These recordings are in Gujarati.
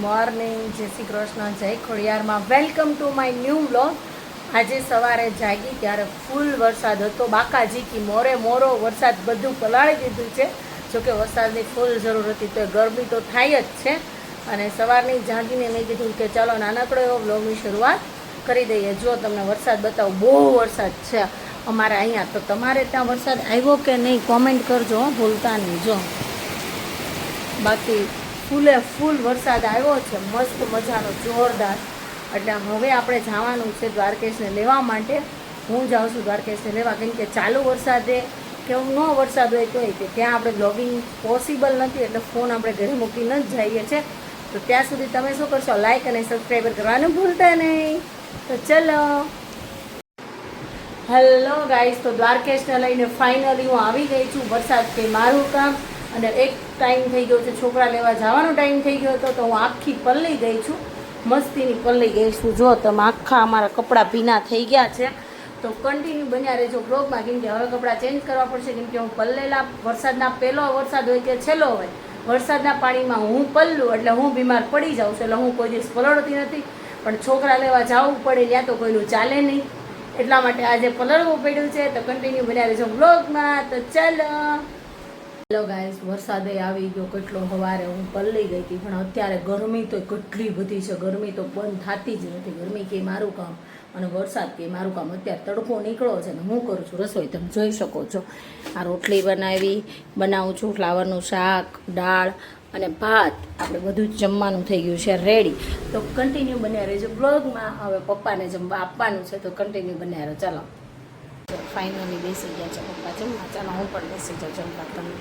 મોર્નિંગ, જય શ્રી કૃષ્ણ, જય ખોડિયારમાં. Welcome to my new vlog. આજે સવારે જાગી ત્યારે ફૂલ વરસાદ હતો. બાકાજીકી મોરે મોરો વરસાદ બધું પલાળી દીધું છે. જોકે વરસાદની ફૂલ જરૂર હતી તો ગરમી તો થાય જ છે. અને સવારની જાગીને મેં કીધું કે ચાલો નાનકડો એવો વ્લોગની શરૂઆત કરી દઈએ. જો તમને વરસાદ બતાવું, બહુ વરસાદ છે અમારે અહીંયા. તો તમારે ત્યાં વરસાદ આવ્યો કે નહીં કોમેન્ટ કરજો, ભૂલતા નહીં. જો બાકી ફૂલે ફૂલ વરસાદ આવ્યો છે, મસ્ત મજાનો, જોરદાર. એટલે હવે આપણે જવાનું છે દ્વારકેશને લેવા માટે. હું જાઉં છું દ્વારકેશને લેવા, કેમ કે ચાલુ વરસાદે કે ન વરસાદ હોય તો કે ત્યાં આપણે બ્લોગિંગ પોસિબલ નથી, એટલે ફોન આપણે ઘરે મૂકીને જ જઈએ છીએ. તો ત્યાં સુધી તમે શું કરશો, લાઈક અને સબસ્ક્રાઈબર કરવાનું ભૂલતા નહીં. તો ચલો, હેલો ગાઈસ. તો દ્વારકેશને લઈને ફાઇનલી હું આવી ગઈ છું. વરસાદ કે મારું કામ અને એક ટાઈમ થઈ ગયો છે છોકરા લેવા જવાનો ટાઈમ થઈ ગયો હતો, તો હું આખી પલળી ગઈ છું, મસ્તીની પલળી ગઈ છું. જો તમે આખા અમારા કપડાં ભીના થઈ ગયા છે. તો કન્ટિન્યુ બન્યા રહેજો બ્લોગમાં, કેમ કે હવે કપડાં ચેન્જ કરવા પડશે. કેમ કે હું પલળેલા, વરસાદના પહેલો વરસાદ હોય કે છેલ્લો હોય, વરસાદના પાણીમાં હું પલળું એટલે હું બીમાર પડી જાઉં છું. એટલે હું કોઈ દિવસ પલળતી નથી, પણ છોકરા લેવા જવું પડે ત્યાં તો કોઈનું ચાલે નહીં, એટલા માટે આજે પલળવું પડ્યું છે. તો કન્ટિન્યુ બન્યા રહેજો બ્લોગમાં. તો ચાલો, હેલો ગાઈસ. વરસાદે આવી ગયો કેટલો. સવારે હું પલળી ગઈ હતી, પણ અત્યારે ગરમી તો કેટલી બધી છે. ગરમી તો બંધ થતી જ નથી. ગરમી કે મારું કામ અને વરસાદ કે મારું કામ. અત્યારે તડકો નીકળો છે ને હું કરું છું રસોઈ, તમે જોઈ શકો છો. આ રોટલી બનાવું છું, ફ્લાવરનું શાક, દાળ અને ભાત. આપણે બધું જ જમવાનું થઈ ગયું છે રેડી. તો કન્ટિન્યુ બન્યા રહેજો બ્લોગમાં. હવે પપ્પાને જમવા આપવાનું છે, તો કન્ટિન્યુ બન્યા રહો. ચાલો, ફાઇનલી બેસી ગયા છે પપ્પા જમવા. ચાલો હું પણ બેસી જાઉં જમવા. તમે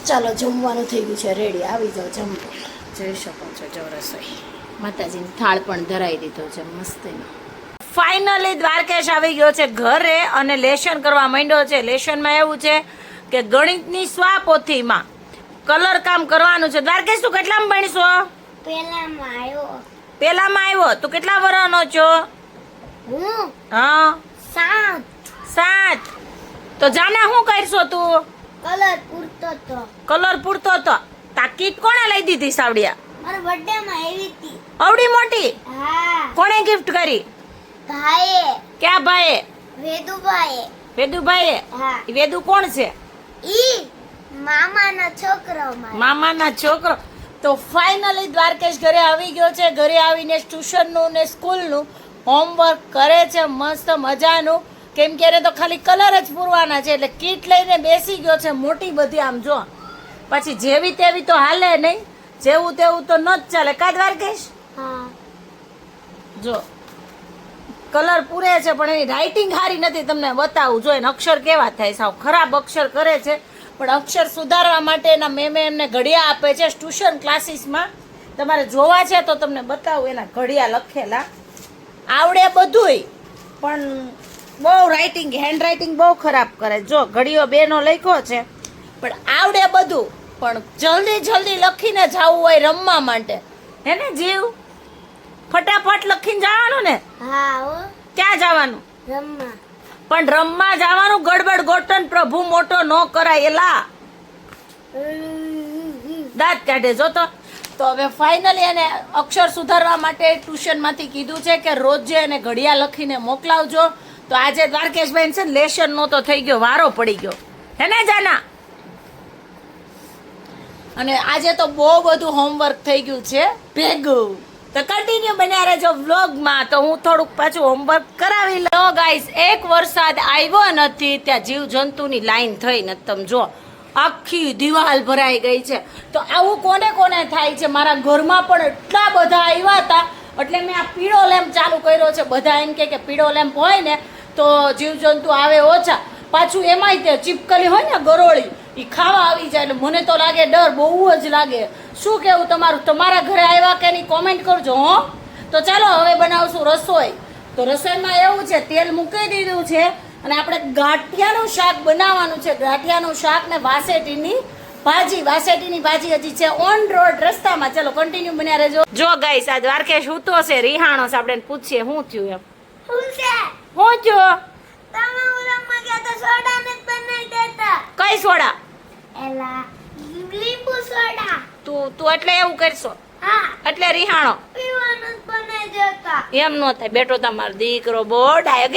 ચાલો, જમવાનું થઈ ગયું છે રેડી, આવી જાઓ જમવા. જોઈ શકો છો જો રસોઈ, માતાજીની થાળ પણ ધરાઈ દીધો છે મસ્તીનો. ફાઇનલી દ્વારકેશ આવી ગયો છે ઘરે અને લેશન કરવા માંડ્યો છે. લેશનમાં એવું છે કે ગણિતની સ્વાપોથીમાં કલર કામ કરવાનું છે. દ્વારકેશ તું કેટલામાં ભણીશો? પેલામાં આવ્યો. તું કેટલા વર્ષનો છો? હા, 7. તો જાના શું કરશો તું? કલર પૂરતો તો તાકીદ કોણે લઈ દીધી સાવડિયા? મારા બર્થડે માં આવી હતી. આવડી મોટી? હા. કોણે ગિફ્ટ કરી? ભાઈએ. ક્યાં ભાઈએ? વેદુભાઈએ. વેદુભાઈએ? હા. વેદુ કોણ છે? ઈ મામાનો છોકરો. મામાના છોકરો. તો ફાઇનલી દ્વારકેશ ઘરે આવી ગયો છે. ઘરે આવીને ટ્યુશનનું ને સ્કૂલનું હોમવર્ક કરે છે મસ્ત મજાનું. કેમ કે એને તો ખાલી કલર જ પૂરવાના છે, એટલે કીટ લઈને બેસી ગયો છે મોટી બધી. આમ જો, પછી જેવી તેવી તો હાલે નહીં, જેવું તેવું તો ન જ ચાલે. કા દ્વારકેશ? હા. જો કલર પૂરે છે, પણ એની રાઇટિંગ સારી નથી. તમને બતાવું, જો એને અક્ષર કેવા થાય, સાવ ખરાબ અક્ષર કરે છે. પણ અક્ષર સુધારવા માટે એના મેમે એમને ઘડિયા આપે છે ટ્યુશન ક્લાસીસમાં. તમારે જોવા છે તો તમને બતાવું. એના ઘડિયા લખેલા આવડે બધુંય, પણ બહુ રાઇટિંગ, હેન્ડ રાઇટિંગ બહુ ખરાબ કરે. જો ઘડીઓ બેનો લખ્યો છે, પણ આવડે બધું, પણ જલ્દી જલ્દી લખીને જવું હોય રમવા માટે, હે ને જીવ? ફટાફટ લખીને જવાનું ને? હા હો. ક્યાં જવાનું? રમવા. પણ રમવા જવાનું, ગડબડ ગોટન પ્રભુ મોટો ન કરાય. એલા દાંત કાઢે જો તો. તો હવે ફાઇનલી એને અક્ષર સુધારવા માટે ટ્યુશનમાંથી કીધું છે કે રોજે એને ઘડિયા લખીને મોકલાવજો. તો આજે દ્વારકેશભાઈ છે ને લેશન નહોતો થઈ ગયો, વારો પડી ગયો, હે ને જાના? અને આજે તો બહુ બધું હોમવર્ક થઈ ગયું છે ભેગું. તો કન્ટિન્યુ બન્યા રહેજો વ્લોગમાં. તો હું થોડુંક પાછું હોમવર્ક કરાવી લઉં. ગાઈસ, એક વરસાદ આવ્યો નથી ત્યાં જીવજંતુની લાઈન થઈ નથી. તમે જો આખી દિવાલ ભરાઈ ગઈ છે. તો આવું કોને કોને થાય છે? મારા ઘરમાં પણ એટલા બધા આવ્યા હતા, એટલે મેં આ પીળો લેમ્પ ચાલુ કર્યો છે. બધા એમ કે પીળો લેમ્પ હોય ને તો જીવજંતુ આવે ઓછા. પાછું એમાંય તે ચીપકલી હોય ને ગરોળી, એ ખાવા આવી જાય. એટલે મને તો લાગે ડર, બહુ જ લાગે. શું કેવું તમારું? તમારા ઘરે આવ્યા કે નહીં કોમેન્ટ કરજો હો. તો ચાલો હવે બનાવશું રસોઈ. તો રસોઈમાં એવું છે, તેલ મૂકી દીધું છે અને આપણે ગાંઠિયાનું શાક બનાવવાનું છે. ગાંઠિયાનું શાક ને વાસેટીની ભાજી. વાસેટીની ભાજી હજી છે ઓન રોડ રસ્તામાં. ચલો કન્ટિન્યુ બન્યા રહેજો. જો ગાઈસ, આ દ્વારકેશ હું તો છે રિહાણો છે. આપણે પૂછીએ શું થયું એમ. શું છે? શું થયું? તમે ઉરમમાં ગયા તો સોડા ને બનાવી દેતા. કઈ સોડા? એલા લીંબુ સોડા. તું એટલે એવું કરશો હા, એટલે રિહાણો પીવાનું જ બનાવી દેતા. એમ નો થાય બેટો તમારો દીકરો બહુ ડાયો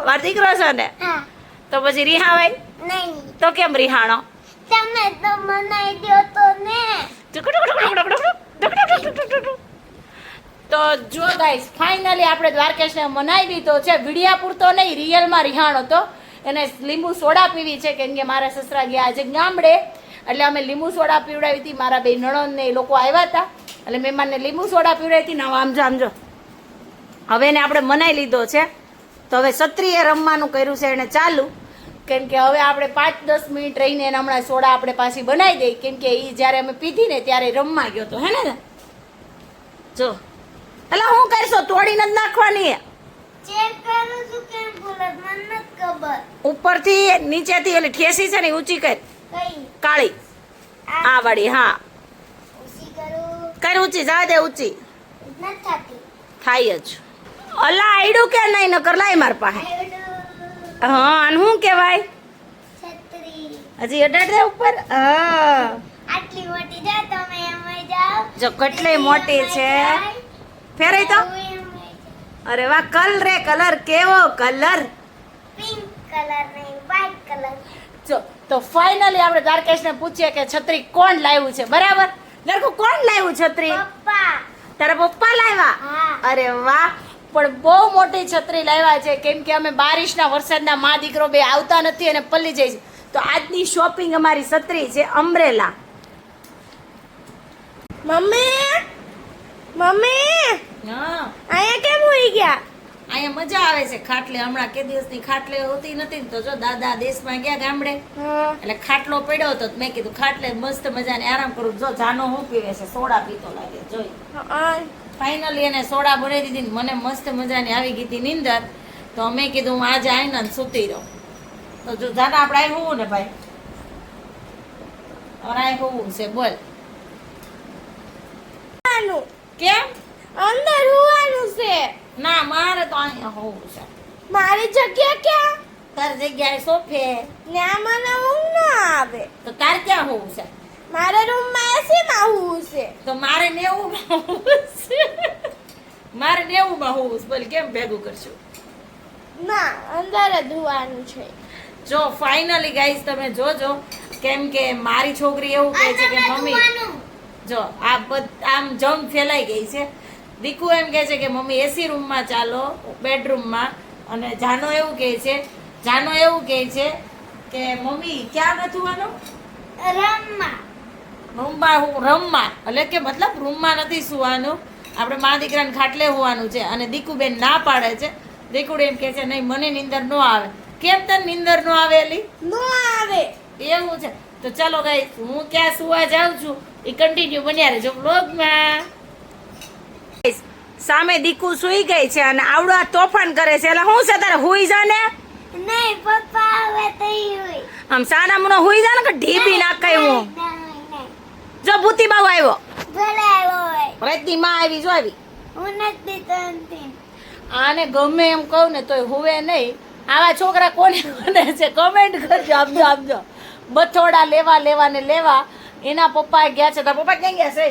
મારો દીકરો છે ને હા, તો પછી રિહાવાય નહીં. તો કેમ રિહાણો તમે તો બનાવી દો તો ને. તો જો ગાઈસ ફાઇનલી આપણે દ્વારકેશને મનાઈ લીધો છે વિડિયા પૂરતો નહીં રિયલમાં રિહાણો તો એને લીંબુ સોડા પીવી છે કેમ કે મારા સસરા ગયા આજે ગામડે એટલે અમે લીંબુ સોડા પીવડાવી હતી મારા બે નણંદ ને એ લોકો આવ્યા હતા એટલે મહેમાનને લીંબુ સોડા પીવડાવી હતી ને આમજો હવે એને આપણે મનાઈ લીધો છે તો હવે સત્રીએ રમવાનું કર્યું છે એને ચાલુ કેમ કે હવે આપણે 5-10 મિનિટ રહીને એને હમણાં સોડા આપણે પાછી બનાવી દઈ કેમ કે એ જ્યારે અમે પીધી ને ત્યારે રમવા ગયો તો હે ને જો એટલે હું કરશો તોડીને જ નાખવાની ચેક કરું છું કેમ ભૂલત મને નથી ખબર. ઉપરથી નીચેથી એટલે ઠેસી છે ને ઈ ઊંચી કર કઈ કાળી આ વાળી હા ઉસી કરું કર ઊંચી જા દે ઊંચી નથી થતી. થાય જ અલા આઈડું કે નહીં નકર લાય માર પાસે આયડું. હા અને શું કહેવાય છત્રી. હજી અડાડ દે ઉપર હા આટલી મોટી છે તમે એમાં જાઓ. જો કેટલી મોટી છે ફેરાય તો અરે વાહ કલર કેવો કલર પિંક કલર નહીં વ્હાઈટ કલર. જો તો ફાઇનલી આપણે દ્વારકેશને પૂછીએ કે છત્રી કોણ લાવ્યું છે બરાબર લડકુ કોણ લાવ્યું છત્રી પપ્પા. તારા પપ્પા લાવ્યા હા. અરે વાહ પણ બહુ મોટી છત્રી લાવ્યા છે કેમ કે અમે બારિશના વરસાદના મા દીકરો બે આવતા નથી અને પલ્લી જાય છે તો આજની શોપિંગ અમારી છત્રી છે અમ્બ્રેલા મમ્મી હા અહીંયા કેમ હોઈ ગયા? અહીંયા મજા આવે છે ખાટલે હમણાં કે દિવસની ખાટલે હોતી નથી ને તો જો દાદા દેશમાં ગયા ગામડે એટલે ખાટલો પડ્યો હતો તો મેં કીધું ખાટલે મસ્ત મજાને આરામ કરું જો જાનો હું પીવે છે સોડા પીતો લાગે જોઈ ફાઇનલી એને સોડા બનાવી દીધી ને મને મસ્ત મજાની આવી ગઈ હતી નીંદર તો મેં કીધું હું આજે આવીને જ સૂતી રહું તો જો જાના આપણે અહીં હોવું ને ભાઈ હવે અહીં હોવું છે બોલ કેમ અંદર હોવાનું છે. ના મારે તો અહીંયા હોવું છે મારી જગ્યા ક્યાં? તારી જગ્યાએ સોફે ત્યાં મને ઊંઘ ન આવે. તો તાર ક્યાં હોવું છે મારા રૂમમાં એસીમાં હોવું છે. તો મારે 90 માં હોવું છે મારે 90 માં હોવું છે બોલ કેમ ભેગું કરશું ના, અંદર જ હોવાનું છે. જો ફાઇનલી ગાઈસ તમે જોજો કેમ કે મારી છોકરી એવું કહે છે કે મમ્મી જો આ આમ જંગ ફેલાઈ ગઈ છે દીકુ એમ કહે છે કે મમ્મી એસી રૂમમાં ચાલો બેડરૂમમાં અને જાનો એવું કહે છે કે મમ્મી ક્યાં નથી હોવાનું રમવા એટલે કે મતલબ રૂમમાં નથી સુવાનું આપણે મા દીકરાને ખાટલે હોવાનું છે અને દીકુબેન ના પાડે છે દીકુડી એમ કહે છે નહીં મને નીંદર ન આવે કેમ તને નીંદર ન આવે એલી ન આવે એવું છે તો ચાલો ગાઈસ હું ક્યાં સુવા જાઉં છું એ કન્ટિન્યુ બન્યા રહેજો વ્લોગમાં સામે દીકુ સુઈ ગઈ છે અને આવડા તોફાન કરે છે એટલે હું છે તારે હુઈ જા ને નહીં પપ્પા આવે તો હોય. આમ સાના મુનો હુઈ જા ને કે ઢીબી નાખાય હું જો ભૂતી બાબુ આવ્યો ભલે હોય રેતી માં આવી જો આવી હું નથી તનતી. આને ગમે એમ કહું ને તોય હુવે નહીં આવા છોકરા કોને બને છે કમેન્ટ કરજો આપજો બથોડા લેવા ને લેવા એના પપ્પા ગયા છે તારા પપ્પા ક્યાં ગયા છે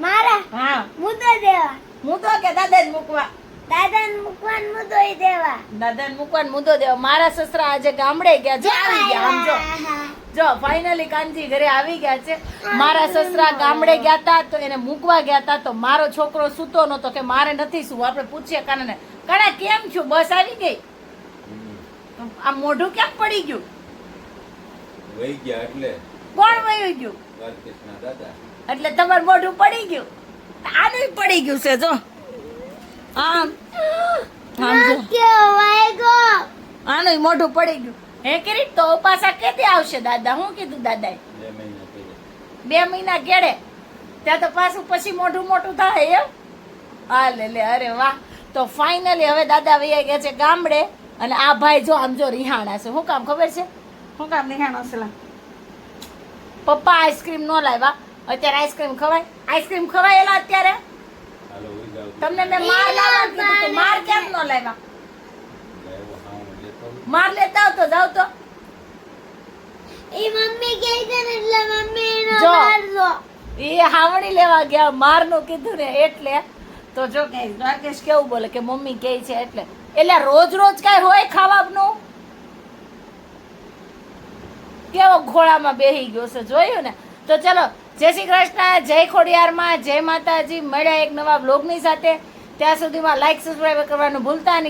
મારા હા મુદ્દો દેવા. હું તો કે દાદા જ મૂકવા દાદાને મૂકવાનું મુદ્દોય દેવા. દાદાને મૂકવાનો મુદ્દો દેવા મારા સસરા આજે ગામડે ગયા જો આવી ગયા આમ જો ફાઇનલી કાનજી ઘરે આવી ગયા છે મારા સસરા ગામડે ગયા તા તો એને મૂકવા ગયા તા તો મારો છોકરો સૂતો નતો કે મારે નથી શું આપણે પૂછીએ કાનાને કાના કેમ છું બસ આવી ગઈ આ મોઢું કેમ પડી ગયું વહી ગયા એટલે કોણ વયું ગયું દ્વારકેશના દાદા એટલે તમારું મોઢું પડી ગયું આનું પડી ગયું છે જો આમ આમ જો આનું મોઢું પડી ગયું હે કરી તો પાછા કેદી આવશે દાદા હું કીધું દાદાએ 2 મહિના પહેલા 2 મહિના કેડે ત્યાં તો પાછું પછી મોઢું મોટું થાય એમ હા લે અરે વાહ તો ફાઇનલી હવે દાદા વૈયા ગયા છે ગામડે અને આ ભાઈ જો આમ જો રિહાણા છે શું કામ ખબર છે શું કામ રિહાણા છે પપ્પા આઈસ્ક્રીમ ન લાવ્યા અત્યારે આઈસ્ક્રીમ ખવાયેલા અત્યારે હાલો હોઈ જાવ તમને મેં માર લાવવા કીધું તો માર કેમ ન લાવ્યા લેવો હા હું લેતો માર લેતા આવ તો જાવ તો એ મમ્મી કહે છે ને એટલે મમ્મી એનો જો. મારજો. એ હાવણી લેવા ગયા મારનું કીધું ને એટલે તો જો કે દ્વારકેશ કેવું બોલે કે મમ્મી કહે છે એટલે રોજ રોજ કાંઈ હોય ખાવાનું કેવો ઘોડામાં બેહી ગયો છે જોયું ને. તો ચલો જય શ્રી કૃષ્ણ, જય ખોડિયારમાં, જય માતાજી. મળ્યા એક નવા બ્લોગની સાથે. ત્યાં સુધીમાં લાઈક સબસ્ક્રાઈબ કરવાનું ભૂલતા નહીં.